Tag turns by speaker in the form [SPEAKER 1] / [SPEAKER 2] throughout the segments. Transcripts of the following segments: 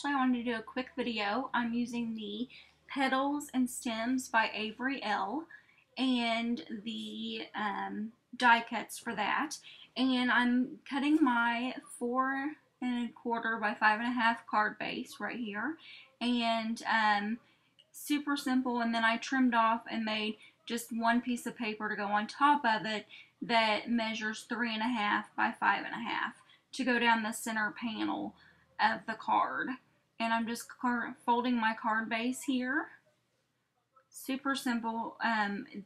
[SPEAKER 1] I wanted to do a quick video. I'm using the Petals and Stems by Avery L. and the die cuts for that. And I'm cutting my 4¼ by 5½ card base right here. And super simple. And then I trimmed off and made just one piece of paper to go on top of it that measures 3½ by 5½ to go down the center panel of the card. And I'm just folding my card base here. Super simple.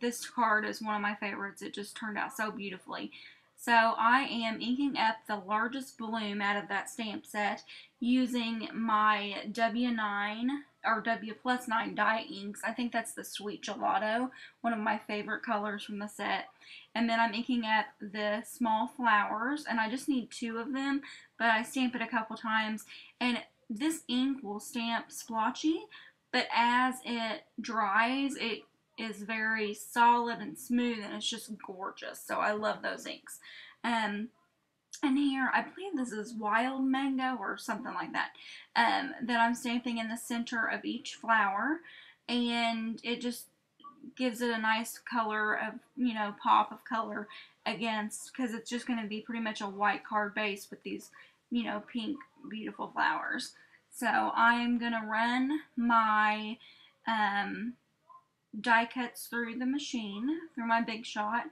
[SPEAKER 1] This card is one of my favorites. It just turned out so beautifully. So I am inking up the largest bloom out of that stamp set using my W9 or W+9 dye inks. I think that's the Sweet Gelato, one of my favorite colors from the set. And then I'm inking up the small flowers, and I just need 2 of them, but I stamp it a couple times. And this ink will stamp splotchy, but as it dries, it is very solid and smooth, and it's just gorgeous. So I love those inks. And here, I believe this is Wild Mango or something like that, that I'm stamping in the center of each flower, and it just gives it a nice color of, pop of color against, because it's just going to be pretty much a white card base with these, pink, beautiful flowers. So I'm going to run my die cuts through the machine, through my Big Shot,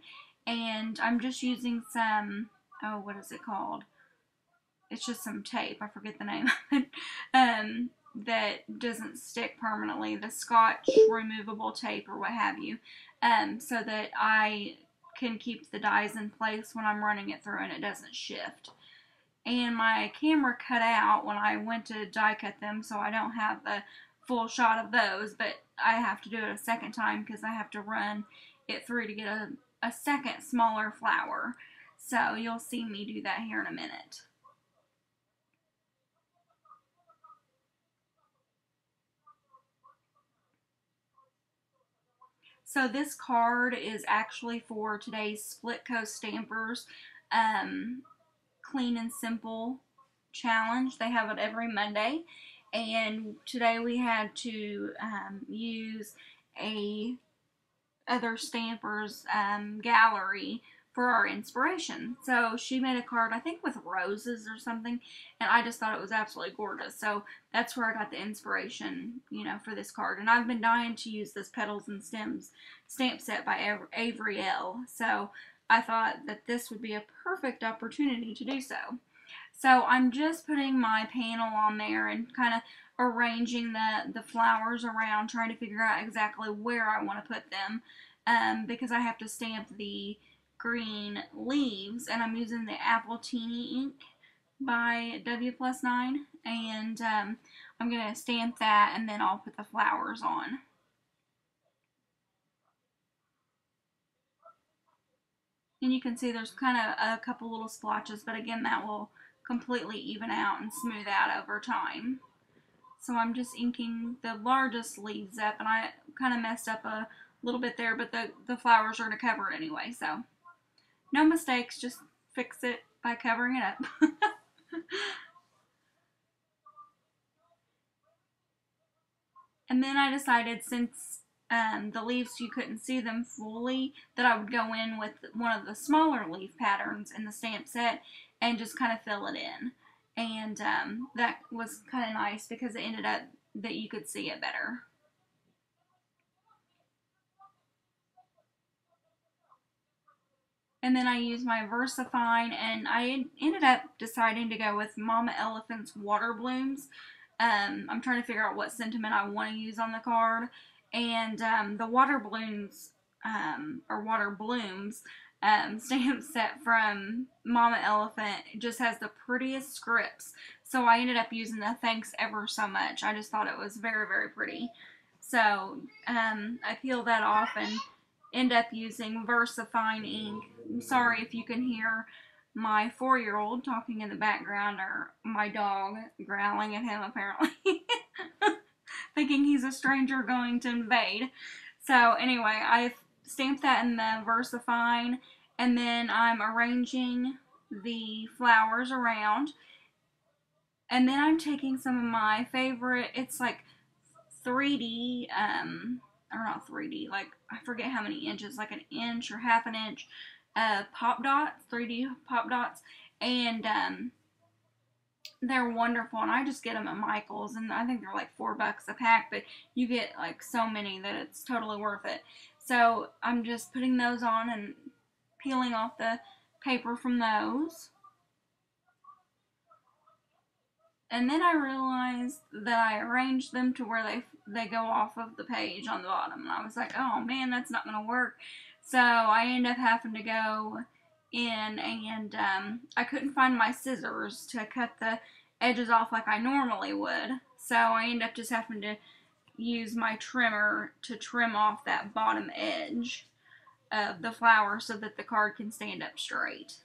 [SPEAKER 1] and I'm just using some, what is it called? It's just some tape, I forget the name of it, that doesn't stick permanently, the Scotch removable tape or what have you, so that I can keep the dies in place when I'm running it through and it doesn't shift. And my camera cut out when I went to die cut them, so I don't have the full shot of those, but I have to do it a second time because I have to run it through to get a second smaller flower. So you'll see me do that here in a minute. So this card is actually for today's Split Coast Stampers Clean and Simple Challenge. They have it every Monday, and today we had to use a other stampers gallery for our inspiration. So she made a card, I think with roses or something, and I just thought it was absolutely gorgeous. So that's where I got the inspiration, for this card. And I've been dying to use this Petals and Stems stamp set by Avery L. So I thought that this would be a perfect opportunity to do so. So I'm just putting my panel on there and kind of arranging the flowers around, trying to figure out exactly where I want to put them, because I have to stamp the green leaves, and I'm using the Appletini ink by W+9, and I'm going to stamp that, and then I'll put the flowers on. And you can see there's kind of a couple little splotches, but again, that will completely even out and smooth out over time. So I'm just inking the largest leaves up, and I kind of messed up a little bit there, but the flowers are going to cover it anyway, so no mistakes, just fix it by covering it up. And then I decided, since the leaves, you couldn't see them fully, that I would go in with one of the smaller leaf patterns in the stamp set and just kind of fill it in. And that was kind of nice because it ended up that you could see it better. And then I used my VersaFine, and I ended up deciding to go with Mama Elephant's Water Blooms. I'm trying to figure out what sentiment I want to use on the card. And the Water Blooms, or Water Blooms, stamp set from Mama Elephant just has the prettiest scripts. So I ended up using the Thanks Ever So Much. I just thought it was very, very pretty. So I peel that off and end up using VersaFine ink. I'm sorry if you can hear my 4-year-old talking in the background, or my dog growling at him apparently, thinking he's a stranger going to invade. So anyway, I've stamped that in the VersaFine, and then I'm arranging the flowers around. And then I'm taking some of my favorite, it's like 3D, or not 3D, like I forget how many inches, like an inch or half an inch, pop dots, 3D pop dots, and they're wonderful, and I just get them at Michael's, and I think they're like $4 a pack, but you get like so many that it's totally worth it. So I'm just putting those on and peeling off the paper from those. And then I realized that I arranged them to where they go off of the page on the bottom. And I was like, oh man, that's not going to work. So I ended up having to go in and I couldn't find my scissors to cut the edges off like I normally would. So I ended up just having to use my trimmer to trim off that bottom edge of the flower so that the card can stand up straight.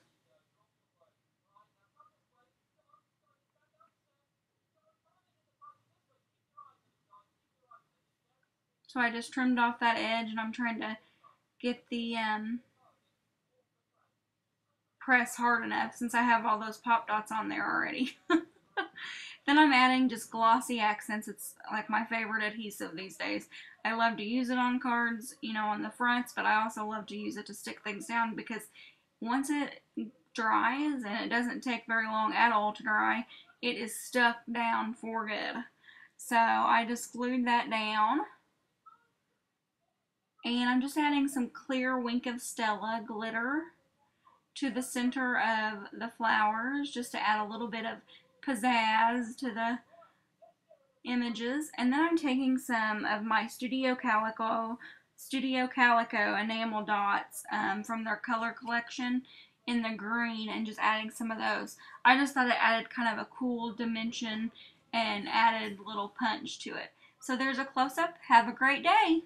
[SPEAKER 1] So I just trimmed off that edge, and I'm trying to get the press hard enough since I have all those pop dots on there already. Then I'm adding just glossy accents. It's like my favorite adhesive these days. I love to use it on cards, you know, on the fronts, but I also love to use it to stick things down because once it dries, and it doesn't take very long at all to dry, it is stuck down for good. So I just glued that down. And I'm just adding some clear Wink of Stella glitter to the center of the flowers just to add a little bit of pizzazz to the images. And then I'm taking some of my Studio Calico enamel dots from their color collection in the green and just adding some of those. I just thought it added kind of a cool dimension and added a little punch to it. So there's a close-up. Have a great day.